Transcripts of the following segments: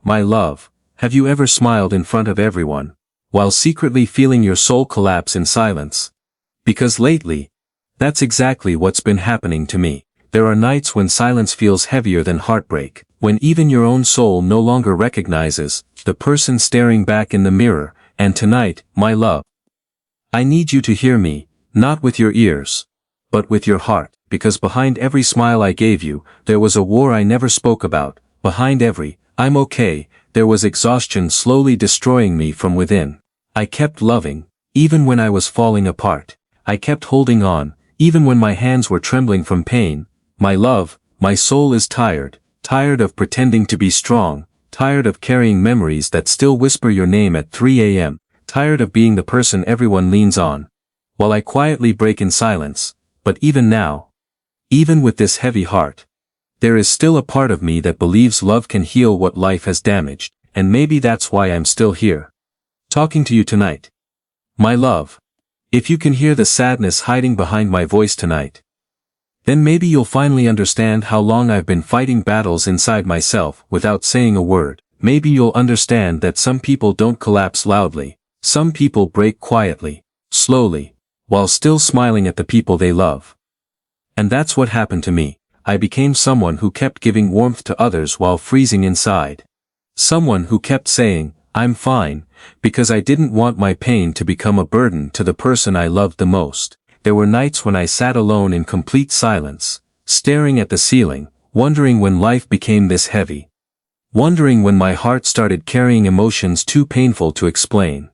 My love, have you ever smiled in front of everyone, while secretly feeling your soul collapse in silence? Because lately, that's exactly what's been happening to me. There are nights when silence feels heavier than heartbreak, when even your own soul no longer recognizes the person staring back in the mirror. And tonight, my love, I need you to hear me, not with your ears, but with your heart, because behind every smile I gave you, there was a war I never spoke about. Behind every, "I'm okay," there was exhaustion slowly destroying me from within. I kept loving, even when I was falling apart. I kept holding on, even when my hands were trembling from pain. My love, my soul is tired, tired of pretending to be strong, tired of carrying memories that still whisper your name at 3 a.m., tired of being the person everyone leans on, while I quietly break in silence. But even now, even with this heavy heart, there is still a part of me that believes love can heal what life has damaged, and maybe that's why I'm still here, talking to you tonight. My love, if you can hear the sadness hiding behind my voice tonight, then maybe you'll finally understand how long I've been fighting battles inside myself without saying a word. Maybe you'll understand that some people don't collapse loudly, some people break quietly, slowly, while still smiling at the people they love. And that's what happened to me. I became someone who kept giving warmth to others while freezing inside. Someone who kept saying, "I'm fine," because I didn't want my pain to become a burden to the person I loved the most. There were nights when I sat alone in complete silence, staring at the ceiling, wondering when life became this heavy. Wondering when my heart started carrying emotions too painful to explain.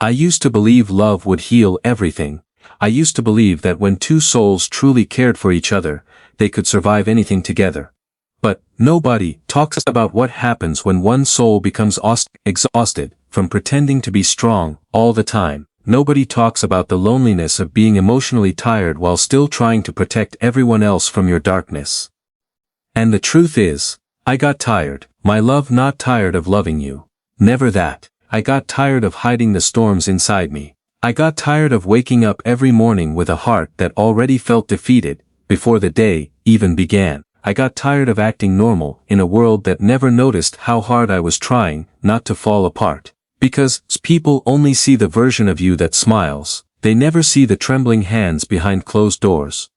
I used to believe love would heal everything. I used to believe that when two souls truly cared for each other, they could survive anything together. But nobody talks about what happens when one soul becomes exhausted from pretending to be strong all the time. Nobody talks about the loneliness of being emotionally tired while still trying to protect everyone else from your darkness. And the truth is, I got tired, my love, not tired of loving you. Never that. I got tired of hiding the storms inside me. I got tired of waking up every morning with a heart that already felt defeated before the day even began. I got tired of acting normal in a world that never noticed how hard I was trying not to fall apart. Because people only see the version of you that smiles. They never see the trembling hands behind closed doors.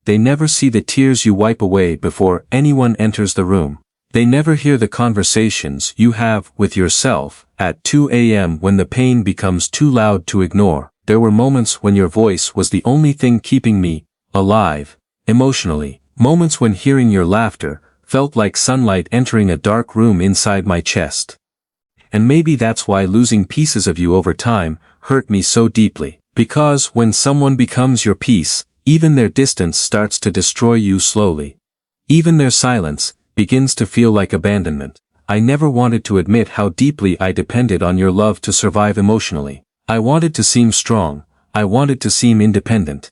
They never see the tears you wipe away before anyone enters the room. They never hear the conversations you have with yourself at 2 a.m. when the pain becomes too loud to ignore. There were moments when your voice was the only thing keeping me alive, emotionally. Moments when hearing your laughter felt like sunlight entering a dark room inside my chest. And maybe that's why losing pieces of you over time hurt me so deeply. Because when someone becomes your piece, even their distance starts to destroy you slowly. Even their silence begins to feel like abandonment. I never wanted to admit how deeply I depended on your love to survive emotionally. I wanted to seem strong. I wanted to seem independent.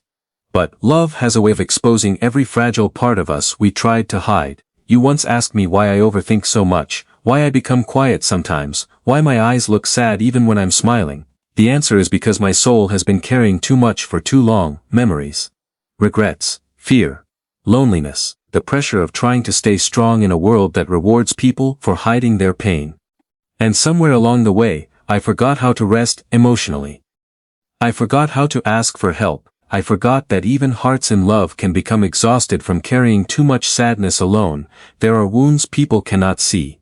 But love has a way of exposing every fragile part of us we tried to hide. You once asked me why I overthink so much, why I become quiet sometimes, why my eyes look sad even when I'm smiling. The answer is because my soul has been carrying too much for too long. Memories, regrets, fear, loneliness, the pressure of trying to stay strong in a world that rewards people for hiding their pain. And somewhere along the way, I forgot how to rest emotionally. I forgot how to ask for help. I forgot that even hearts in love can become exhausted from carrying too much sadness alone. There are wounds people cannot see.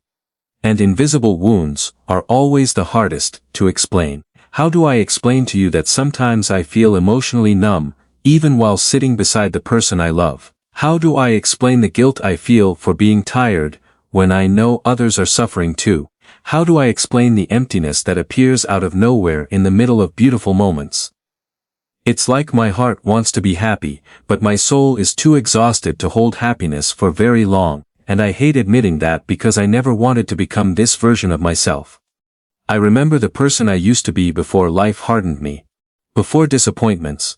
And invisible wounds are always the hardest to explain. How do I explain to you that sometimes I feel emotionally numb, even while sitting beside the person I love? How do I explain the guilt I feel for being tired, when I know others are suffering too? How do I explain the emptiness that appears out of nowhere in the middle of beautiful moments? It's like my heart wants to be happy, but my soul is too exhausted to hold happiness for very long, and I hate admitting that because I never wanted to become this version of myself. I remember the person I used to be before life hardened me. Before disappointments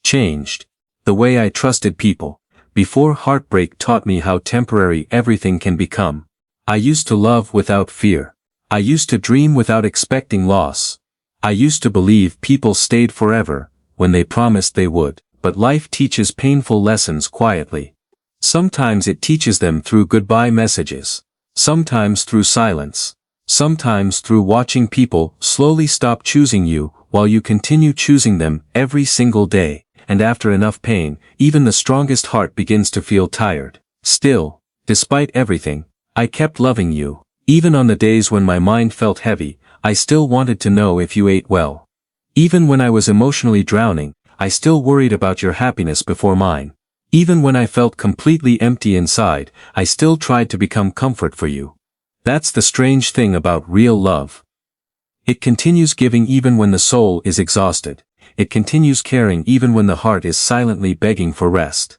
changed the way I trusted people. Before heartbreak taught me how temporary everything can become. I used to love without fear. I used to dream without expecting loss. I used to believe people stayed forever when they promised they would. But life teaches painful lessons quietly. Sometimes it teaches them through goodbye messages. Sometimes through silence. Sometimes through watching people slowly stop choosing you while you continue choosing them every single day, and after enough pain, even the strongest heart begins to feel tired. Still, despite everything, I kept loving you. Even on the days when my mind felt heavy, I still wanted to know if you ate well. Even when I was emotionally drowning, I still worried about your happiness before mine. Even when I felt completely empty inside, I still tried to become comfort for you. That's the strange thing about real love. It continues giving even when the soul is exhausted. It continues caring even when the heart is silently begging for rest.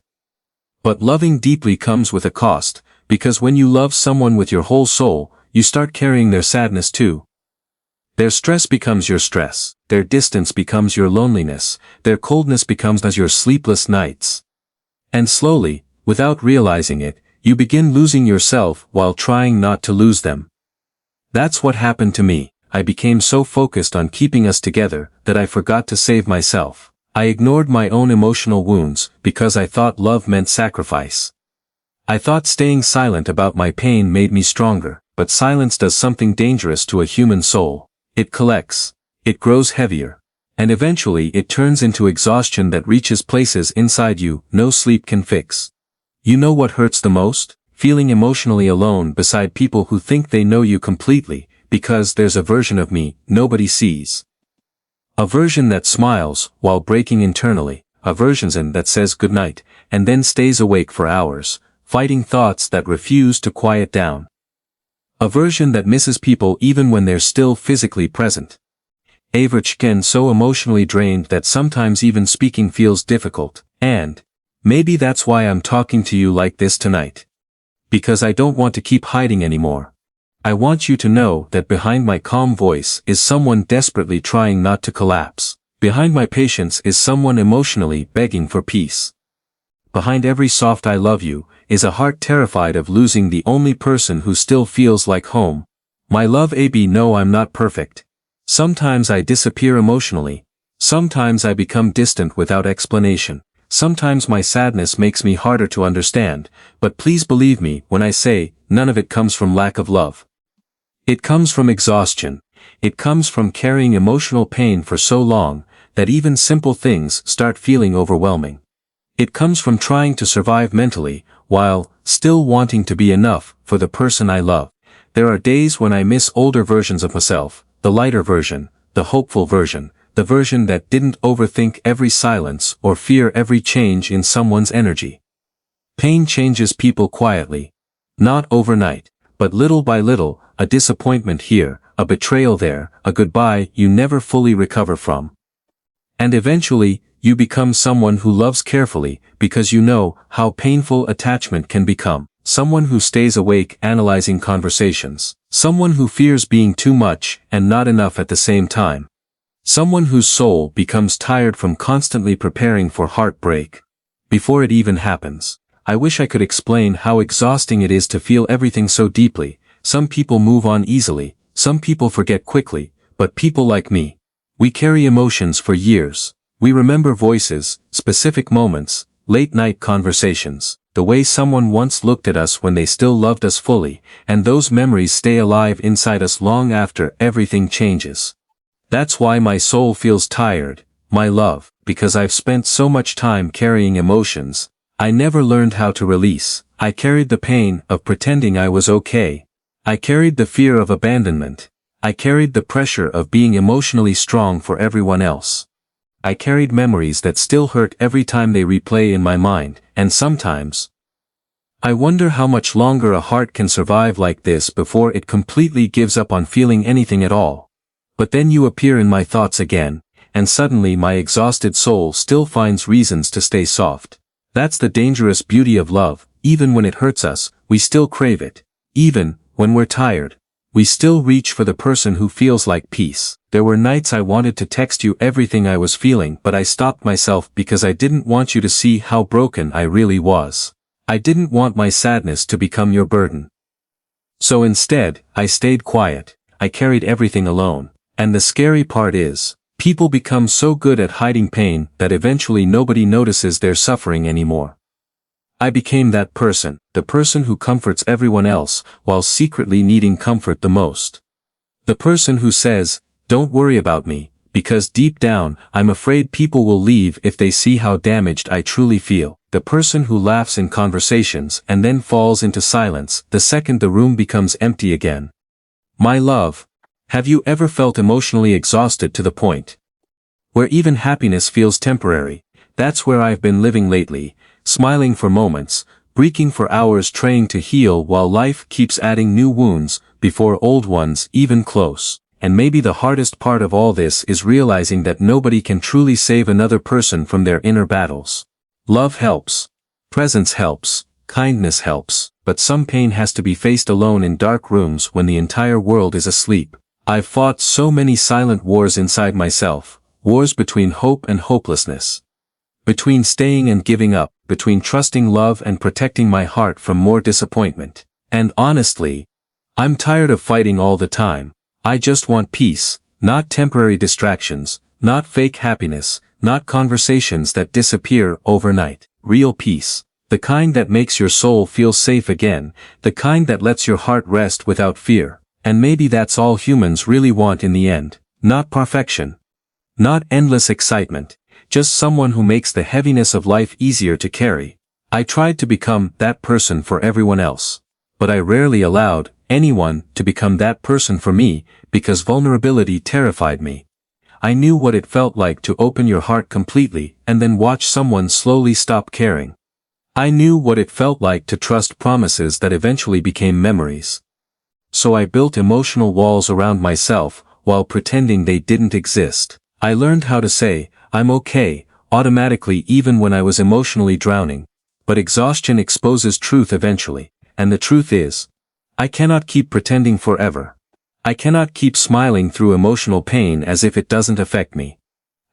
But loving deeply comes with a cost, because when you love someone with your whole soul, you start carrying their sadness too. Their stress becomes your stress, their distance becomes your loneliness, their coldness becomes your sleepless nights. And slowly, without realizing it, you begin losing yourself while trying not to lose them. That's what happened to me. I became so focused on keeping us together that I forgot to save myself. I ignored my own emotional wounds because I thought love meant sacrifice. I thought staying silent about my pain made me stronger, but silence does something dangerous to a human soul. It collects. It grows heavier. And eventually it turns into exhaustion that reaches places inside you no sleep can fix. You know what hurts the most? Feeling emotionally alone beside people who think they know you completely, because there's a version of me nobody sees. A version that smiles while breaking internally, a version that says goodnight, and then stays awake for hours, fighting thoughts that refuse to quiet down. A version that misses people even when they're still physically present. A version so emotionally drained that sometimes even speaking feels difficult, and maybe that's why I'm talking to you like this tonight. Because I don't want to keep hiding anymore. I want you to know that behind my calm voice is someone desperately trying not to collapse. Behind my patience is someone emotionally begging for peace. Behind every soft I love you is a heart terrified of losing the only person who still feels like home. My love AB, no, I'm not perfect. Sometimes I disappear emotionally. Sometimes I become distant without explanation. Sometimes my sadness makes me harder to understand, but please believe me when I say, none of it comes from lack of love. It comes from exhaustion. It comes from carrying emotional pain for so long, that even simple things start feeling overwhelming. It comes from trying to survive mentally, while still wanting to be enough for the person I love. There are days when I miss older versions of myself, the lighter version, the hopeful version, the version that didn't overthink every silence or fear every change in someone's energy. Pain changes people quietly. Not overnight, but little by little, a disappointment here, a betrayal there, a goodbye you never fully recover from. And eventually, you become someone who loves carefully because you know how painful attachment can become. Someone who stays awake analyzing conversations. Someone who fears being too much and not enough at the same time. Someone whose soul becomes tired from constantly preparing for heartbreak. Before it even happens. I wish I could explain how exhausting it is to feel everything so deeply. Some people move on easily, some people forget quickly, but people like me. We carry emotions for years. We remember voices, specific moments, late-night conversations, the way someone once looked at us when they still loved us fully, and those memories stay alive inside us long after everything changes. That's why my soul feels tired, my love, because I've spent so much time carrying emotions I never learned how to release. I carried the pain of pretending I was okay. I carried the fear of abandonment. I carried the pressure of being emotionally strong for everyone else. I carried memories that still hurt every time they replay in my mind, and sometimes I wonder how much longer a heart can survive like this before it completely gives up on feeling anything at all. But then you appear in my thoughts again, and suddenly my exhausted soul still finds reasons to stay soft. That's the dangerous beauty of love. Even when it hurts us, we still crave it. Even when we're tired, we still reach for the person who feels like peace. There were nights I wanted to text you everything I was feeling, but I stopped myself because I didn't want you to see how broken I really was. I didn't want my sadness to become your burden. So instead, I stayed quiet. I carried everything alone. And the scary part is, people become so good at hiding pain that eventually nobody notices their suffering anymore. I became that person. the person who comforts everyone else while secretly needing comfort the most. The person who says, "Don't worry about me," because deep down, I'm afraid people will leave if they see how damaged I truly feel. The person who laughs in conversations and then falls into silence the second the room becomes empty again. My love, have you ever felt emotionally exhausted to the point where even happiness feels temporary? That's where I've been living lately, smiling for moments, breaking for hours, trying to heal while life keeps adding new wounds before old ones even close. And maybe the hardest part of all this is realizing that nobody can truly save another person from their inner battles. Love helps. Presence helps. Kindness helps. But some pain has to be faced alone in dark rooms when the entire world is asleep. I've fought so many silent wars inside myself. Wars between hope and hopelessness. Between staying and giving up. Between trusting love and protecting my heart from more disappointment. And honestly, I'm tired of fighting all the time. I just want peace, not temporary distractions, not fake happiness, not conversations that disappear overnight. Real peace. The kind that makes your soul feel safe again, the kind that lets your heart rest without fear. And maybe that's all humans really want in the end. Not perfection. Not endless excitement. Just someone who makes the heaviness of life easier to carry. I tried to become that person for everyone else. But I rarely allowed anyone to become that person for me, because vulnerability terrified me. I knew what it felt like to open your heart completely and then watch someone slowly stop caring. I knew what it felt like to trust promises that eventually became memories. So I built emotional walls around myself while pretending they didn't exist. I learned how to say, "I'm okay," automatically even when I was emotionally drowning. But exhaustion exposes truth eventually, and the truth is, I cannot keep pretending forever. I cannot keep smiling through emotional pain as if it doesn't affect me.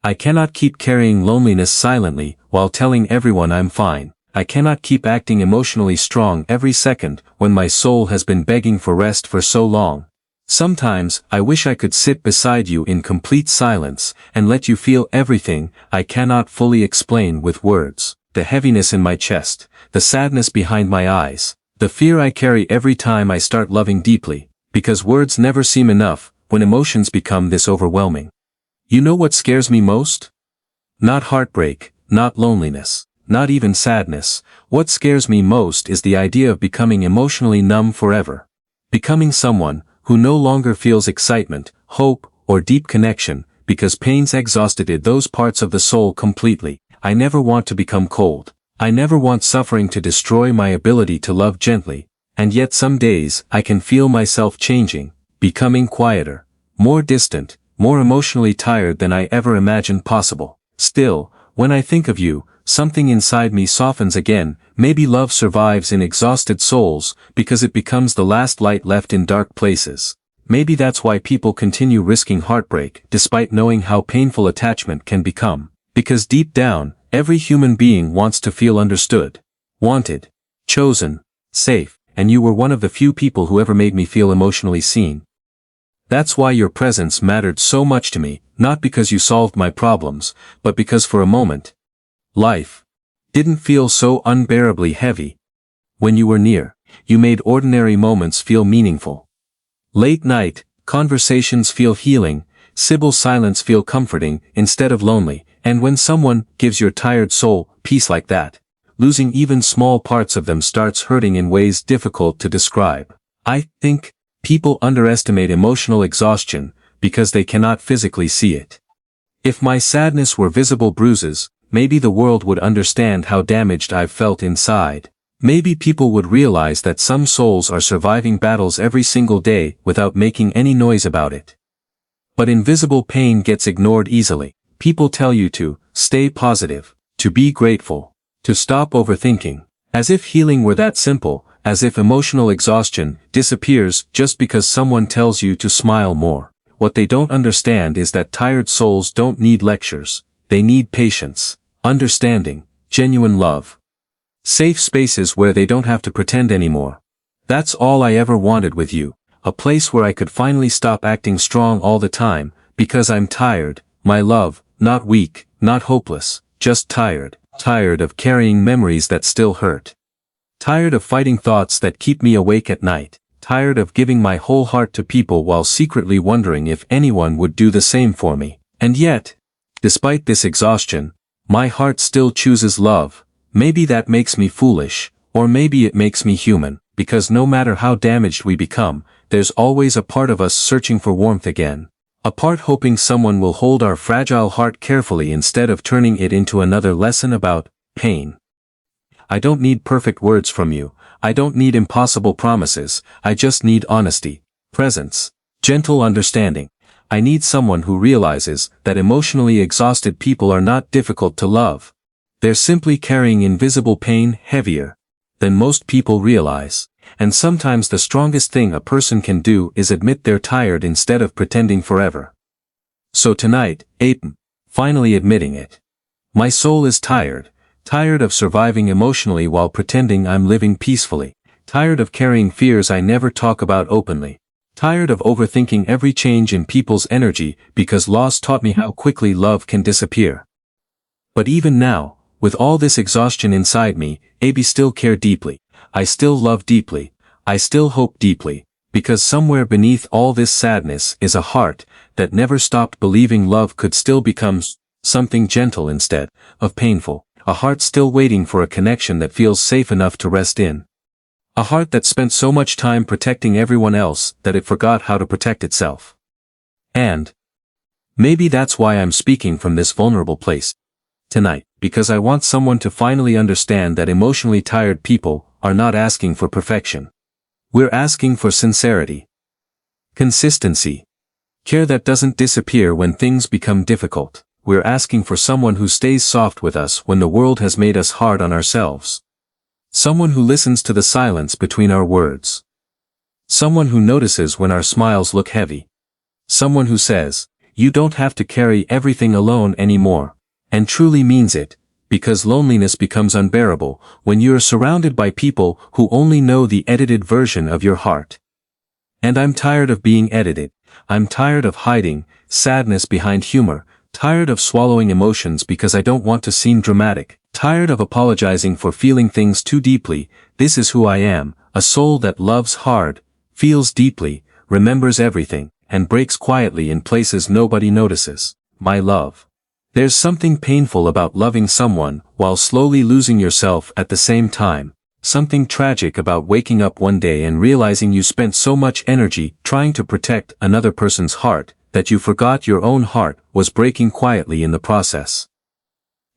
I cannot keep carrying loneliness silently while telling everyone I'm fine. I cannot keep acting emotionally strong every second when my soul has been begging for rest for so long. Sometimes I wish I could sit beside you in complete silence and let you feel everything I cannot fully explain with words. The heaviness in my chest, the sadness behind my eyes, the fear I carry every time I start loving deeply, because words never seem enough when emotions become this overwhelming. You know what scares me most? Not heartbreak, not loneliness, not even sadness. What scares me most is the idea of becoming emotionally numb forever. Becoming someone who no longer feels excitement, hope, or deep connection, because pain's exhausted those parts of the soul completely. I never want to become cold. I never want suffering to destroy my ability to love gently, and yet some days I can feel myself changing, becoming quieter, more distant, more emotionally tired than I ever imagined possible. Still, when I think of you, something inside me softens again. Maybe love survives in exhausted souls because it becomes the last light left in dark places. Maybe that's why people continue risking heartbreak despite knowing how painful attachment can become. Because deep down, every human being wants to feel understood, wanted, chosen, safe, and you were one of the few people who ever made me feel emotionally seen. That's why your presence mattered so much to me, not because you solved my problems, but because for a moment, life didn't feel so unbearably heavy. When you were near, you made ordinary moments feel meaningful. Late night, conversations feel healing, Sybil's silence feel comforting instead of lonely, and when someone gives your tired soul peace like that, losing even small parts of them starts hurting in ways difficult to describe. I think people underestimate emotional exhaustion because they cannot physically see it. If my sadness were visible bruises, maybe the world would understand how damaged I've felt inside. Maybe people would realize that some souls are surviving battles every single day without making any noise about it. But invisible pain gets ignored easily. People tell you to stay positive, to be grateful, to stop overthinking, as if healing were that simple, as if emotional exhaustion disappears just because someone tells you to smile more. What they don't understand is that tired souls don't need lectures, they need patience, understanding, genuine love. Safe spaces where they don't have to pretend anymore. That's all I ever wanted with you, a place where I could finally stop acting strong all the time, because I'm tired, my love, not weak, not hopeless, just tired of carrying memories that still hurt. Tired of fighting thoughts that keep me awake at night. Tired of giving my whole heart to people while secretly wondering if anyone would do the same for me. And yet, despite this exhaustion, my heart still chooses love. Maybe that makes me foolish, or maybe it makes me human, because no matter how damaged we become, there's always a part of us searching for warmth again. A part hoping someone will hold our fragile heart carefully instead of turning it into another lesson about pain. I don't need perfect words from you. I don't need impossible promises. I just need honesty, presence, gentle understanding. I need someone who realizes that emotionally exhausted people are not difficult to love. They're simply carrying invisible pain heavier than most people realize. And sometimes the strongest thing a person can do is admit they're tired instead of pretending forever. So tonight, I'm finally admitting it. My soul is tired. Tired of surviving emotionally while pretending I'm living peacefully. Tired of carrying fears I never talk about openly. Tired of overthinking every change in people's energy because loss taught me how quickly love can disappear. But even now, with all this exhaustion inside me, I still care deeply. I still love deeply. I still hope deeply, because somewhere beneath all this sadness is a heart that never stopped believing love could still become something gentle instead of painful. A heart still waiting for a connection that feels safe enough to rest in. A heart that spent so much time protecting everyone else that it forgot how to protect itself. And maybe that's why I'm speaking from this vulnerable place tonight, because I want someone to finally understand that emotionally tired people are not asking for perfection. We're asking for sincerity, consistency, care that doesn't disappear when things become difficult. We're asking for someone who stays soft with us when the world has made us hard on ourselves. Someone who listens to the silence between our words. Someone who notices when our smiles look heavy. Someone who says, "You don't have to carry everything alone anymore," and truly means it, because loneliness becomes unbearable when you're surrounded by people who only know the edited version of your heart. And I'm tired of being edited. I'm tired of hiding sadness behind humor. Tired of swallowing emotions because I don't want to seem dramatic. Tired of apologizing for feeling things too deeply. This is who I am, a soul that loves hard, feels deeply, remembers everything, and breaks quietly in places nobody notices. My love. There's something painful about loving someone while slowly losing yourself at the same time. Something tragic about waking up one day and realizing you spent so much energy trying to protect another person's heart that you forgot your own heart was breaking quietly in the process.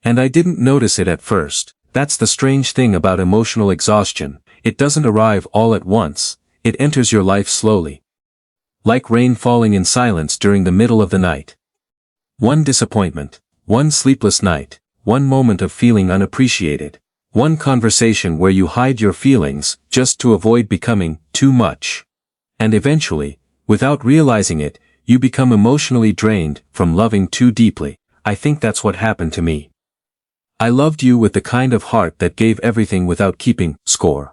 And I didn't notice it at first. That's the strange thing about emotional exhaustion. It doesn't arrive all at once. It enters your life slowly. Like rain falling in silence during the middle of the night. One disappointment, one sleepless night, one moment of feeling unappreciated, one conversation where you hide your feelings just to avoid becoming too much. And eventually, without realizing it, you become emotionally drained from loving too deeply. I think that's what happened to me. I loved you with the kind of heart that gave everything without keeping score.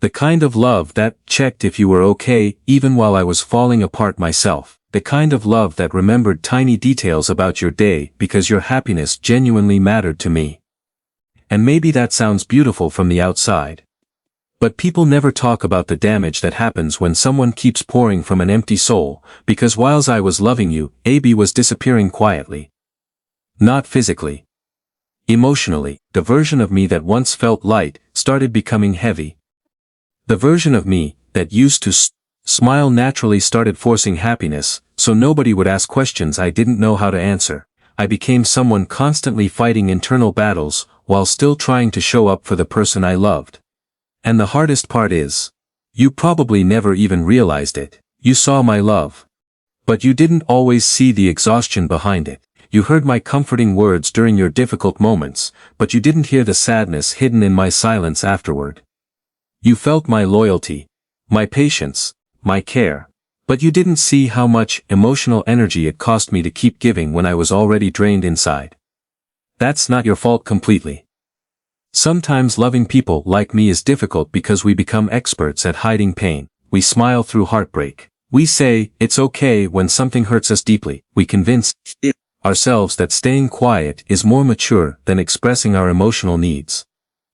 The kind of love that checked if you were okay even while I was falling apart myself. The kind of love that remembered tiny details about your day because your happiness genuinely mattered to me. And maybe that sounds beautiful from the outside. But people never talk about the damage that happens when someone keeps pouring from an empty soul, because whilst I was loving you, AB was disappearing quietly. Not physically. Emotionally, the version of me that once felt light started becoming heavy. The version of me that used to smile naturally started forcing happiness, so nobody would ask questions I didn't know how to answer. I became someone constantly fighting internal battles while still trying to show up for the person I loved. And the hardest part is, you probably never even realized it. You saw my love. But you didn't always see the exhaustion behind it. You heard my comforting words during your difficult moments, but you didn't hear the sadness hidden in my silence afterward. You felt my loyalty, my patience, my care, but you didn't see how much emotional energy it cost me to keep giving when I was already drained inside. That's not your fault completely. Sometimes loving people like me is difficult because we become experts at hiding pain. We smile through heartbreak. We say, it's okay when something hurts us deeply. We convince ourselves that staying quiet is more mature than expressing our emotional needs.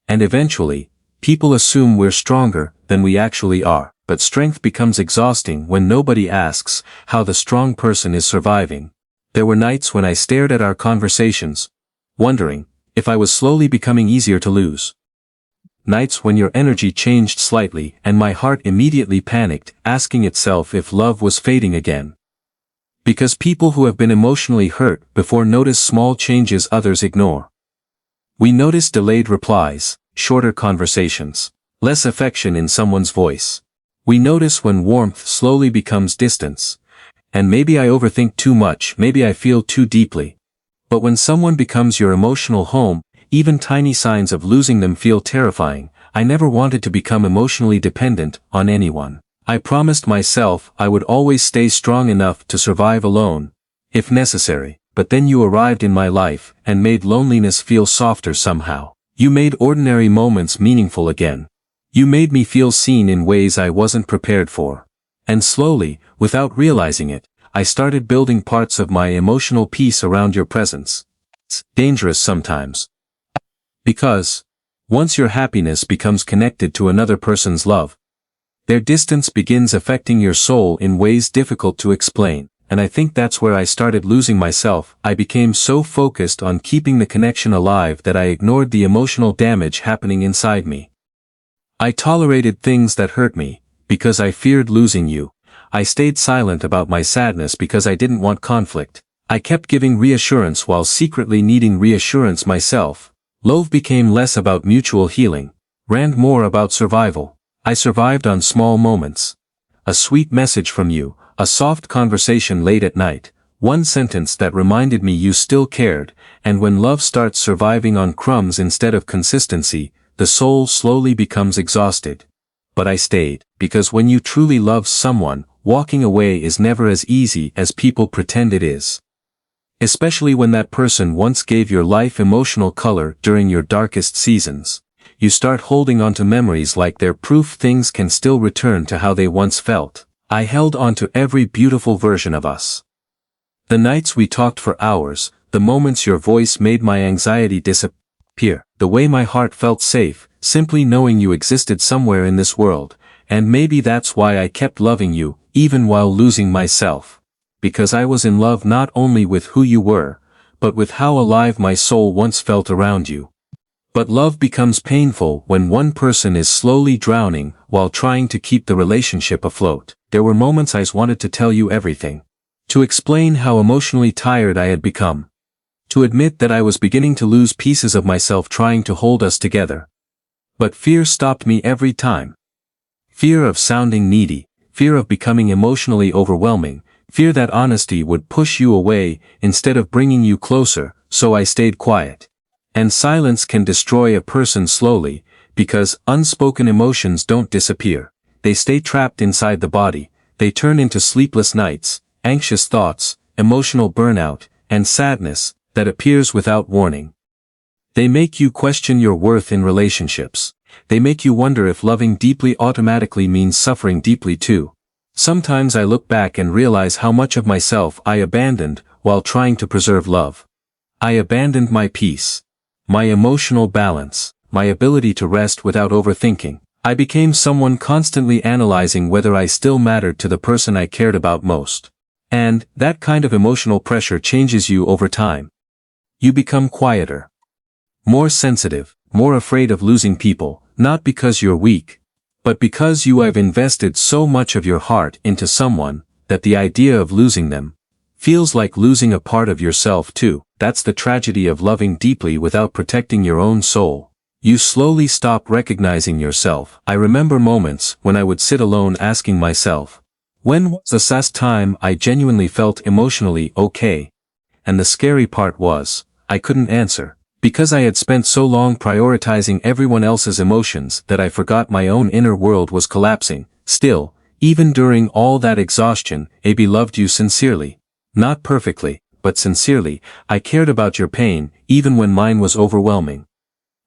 And eventually, People assume we're stronger than we actually are, but strength becomes exhausting when nobody asks how the strong person is surviving. There were nights when I stared at our conversations, wondering if I was slowly becoming easier to lose. Nights when your energy changed slightly and my heart immediately panicked, asking itself if love was fading again. Because people who have been emotionally hurt before notice small changes others ignore. We notice delayed replies, shorter conversations, less affection in someone's voice. We notice when warmth slowly becomes distance. And maybe I overthink too much, maybe I feel too deeply. But when someone becomes your emotional home, even tiny signs of losing them feel terrifying. I never wanted to become emotionally dependent on anyone. I promised myself I would always stay strong enough to survive alone, if necessary. But then you arrived in my life and made loneliness feel softer somehow. You made ordinary moments meaningful again. You made me feel seen in ways I wasn't prepared for. And slowly, without realizing it, I started building parts of my emotional peace around your presence. It's dangerous sometimes. Because, once your happiness becomes connected to another person's love, their distance begins affecting your soul in ways difficult to explain. And I think that's where I started losing myself. I became so focused on keeping the connection alive that I ignored the emotional damage happening inside me. I tolerated things that hurt me, because I feared losing you. I stayed silent about my sadness because I didn't want conflict. I kept giving reassurance while secretly needing reassurance myself. Love became less about mutual healing, and more about survival. I survived on small moments. A sweet message from you, a soft conversation late at night, one sentence that reminded me you still cared, and when love starts surviving on crumbs instead of consistency, the soul slowly becomes exhausted. But I stayed, because when you truly love someone, walking away is never as easy as people pretend it is. Especially when that person once gave your life emotional color during your darkest seasons. You start holding on to memories like they're proof things can still return to how they once felt. I held on to every beautiful version of us. The nights we talked for hours, the moments your voice made my anxiety disappear, the way my heart felt safe, simply knowing you existed somewhere in this world, and maybe that's why I kept loving you, even while losing myself. Because I was in love not only with who you were, but with how alive my soul once felt around you. But love becomes painful when one person is slowly drowning while trying to keep the relationship afloat. There were moments I wanted to tell you everything. To explain how emotionally tired I had become. To admit that I was beginning to lose pieces of myself trying to hold us together. But fear stopped me every time. Fear of sounding needy, fear of becoming emotionally overwhelming, fear that honesty would push you away instead of bringing you closer, so I stayed quiet. And silence can destroy a person slowly, because unspoken emotions don't disappear. They stay trapped inside the body, they turn into sleepless nights, anxious thoughts, emotional burnout, and sadness that appears without warning. They make you question your worth in relationships. They make you wonder if loving deeply automatically means suffering deeply too. Sometimes I look back and realize how much of myself I abandoned while trying to preserve love. I abandoned my peace, my emotional balance, my ability to rest without overthinking. I became someone constantly analyzing whether I still mattered to the person I cared about most. And that kind of emotional pressure changes you over time. You become quieter, more sensitive, more afraid of losing people, not because you're weak, but because you have invested so much of your heart into someone, that the idea of losing them feels like losing a part of yourself too. That's the tragedy of loving deeply without protecting your own soul. You slowly stop recognizing yourself. I remember moments when I would sit alone asking myself, when was the last time I genuinely felt emotionally okay? And the scary part was, I couldn't answer. Because I had spent so long prioritizing everyone else's emotions that I forgot my own inner world was collapsing. Still, even during all that exhaustion, AB loved you sincerely. Not perfectly, but sincerely. I cared about your pain, even when mine was overwhelming.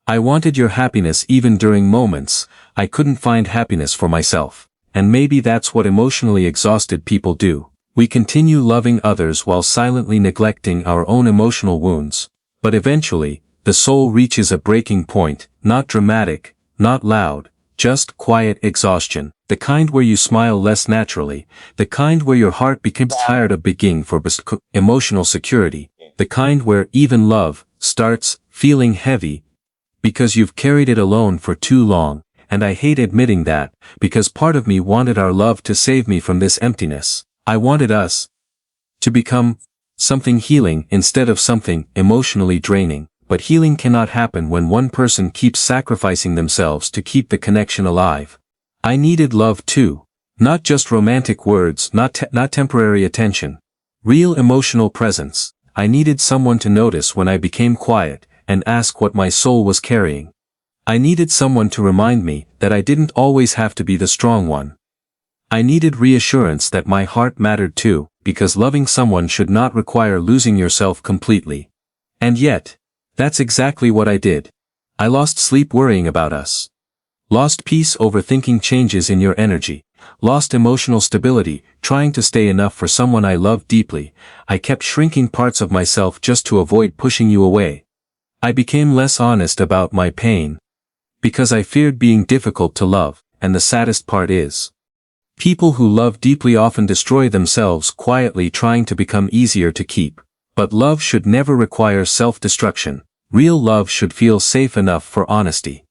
I wanted your happiness even during moments I couldn't find happiness for myself. And maybe that's what emotionally exhausted people do. We continue loving others while silently neglecting our own emotional wounds. But eventually, the soul reaches a breaking point, not dramatic, not loud, just quiet exhaustion, the kind where you smile less naturally, the kind where your heart becomes tired of begging for emotional security, the kind where even love starts feeling heavy because you've carried it alone for too long. And I hate admitting that, because part of me wanted our love to save me from this emptiness. I wanted us to become something healing instead of something emotionally draining. But healing cannot happen when one person keeps sacrificing themselves to keep the connection alive. I needed love too. Not just romantic words, not temporary attention. Real emotional presence. I needed someone to notice when I became quiet and ask what my soul was carrying. I needed someone to remind me that I didn't always have to be the strong one. I needed reassurance that my heart mattered too, because loving someone should not require losing yourself completely. And yet, that's exactly what I did. I lost sleep worrying about us. Lost peace overthinking changes in your energy. Lost emotional stability, trying to stay enough for someone I loved deeply. I kept shrinking parts of myself just to avoid pushing you away. I became less honest about my pain, because I feared being difficult to love, and the saddest part is, people who love deeply often destroy themselves quietly trying to become easier to keep. But love should never require self-destruction. Real love should feel safe enough for honesty.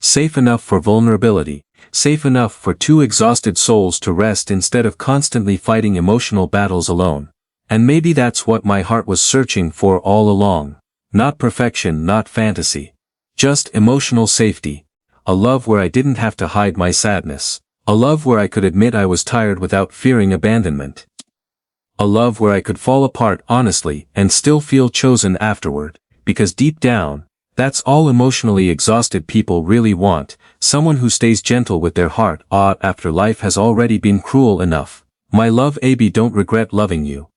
Safe enough for vulnerability. Safe enough for two exhausted souls to rest instead of constantly fighting emotional battles alone. And maybe that's what my heart was searching for all along. Not perfection, not fantasy. Just emotional safety. A love where I didn't have to hide my sadness. A love where I could admit I was tired without fearing abandonment. A love where I could fall apart honestly and still feel chosen afterward. Because deep down, that's all emotionally exhausted people really want. Someone who stays gentle with their heart after life has already been cruel enough. My love, AB, don't regret loving you.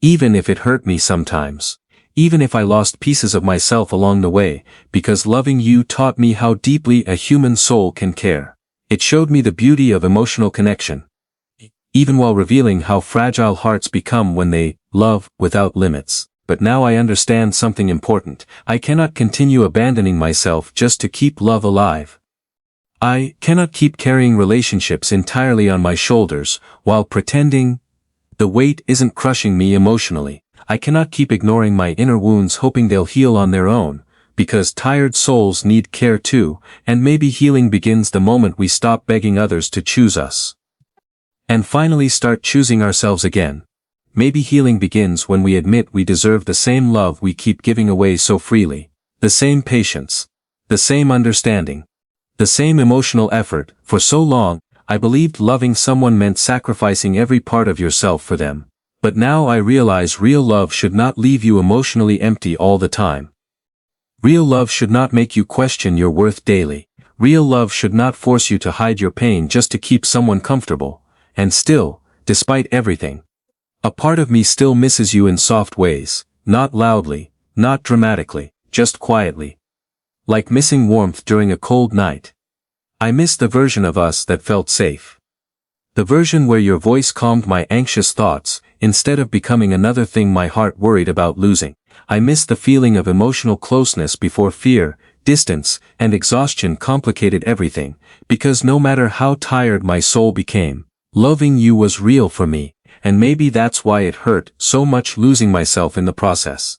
Even if it hurt me sometimes. Even if I lost pieces of myself along the way, because loving you taught me how deeply a human soul can care. It showed me the beauty of emotional connection. Even while revealing how fragile hearts become when they love without limits. But now I understand something important. I cannot continue abandoning myself just to keep love alive. I cannot keep carrying relationships entirely on my shoulders, while pretending the weight isn't crushing me emotionally. I cannot keep ignoring my inner wounds hoping they'll heal on their own, because tired souls need care too, and maybe healing begins the moment we stop begging others to choose us. And finally start choosing ourselves again. Maybe healing begins when we admit we deserve the same love we keep giving away so freely, the same patience, the same understanding, the same emotional effort. For so long, I believed loving someone meant sacrificing every part of yourself for them. But now I realize real love should not leave you emotionally empty all the time. Real love should not make you question your worth daily. Real love should not force you to hide your pain just to keep someone comfortable. And still, despite everything, a part of me still misses you in soft ways, not loudly, not dramatically, just quietly. Like missing warmth during a cold night. I miss the version of us that felt safe. The version where your voice calmed my anxious thoughts, instead of becoming another thing my heart worried about losing. I miss the feeling of emotional closeness before fear, distance, and exhaustion complicated everything, because no matter how tired my soul became, loving you was real for me, and maybe that's why it hurt so much losing myself in the process.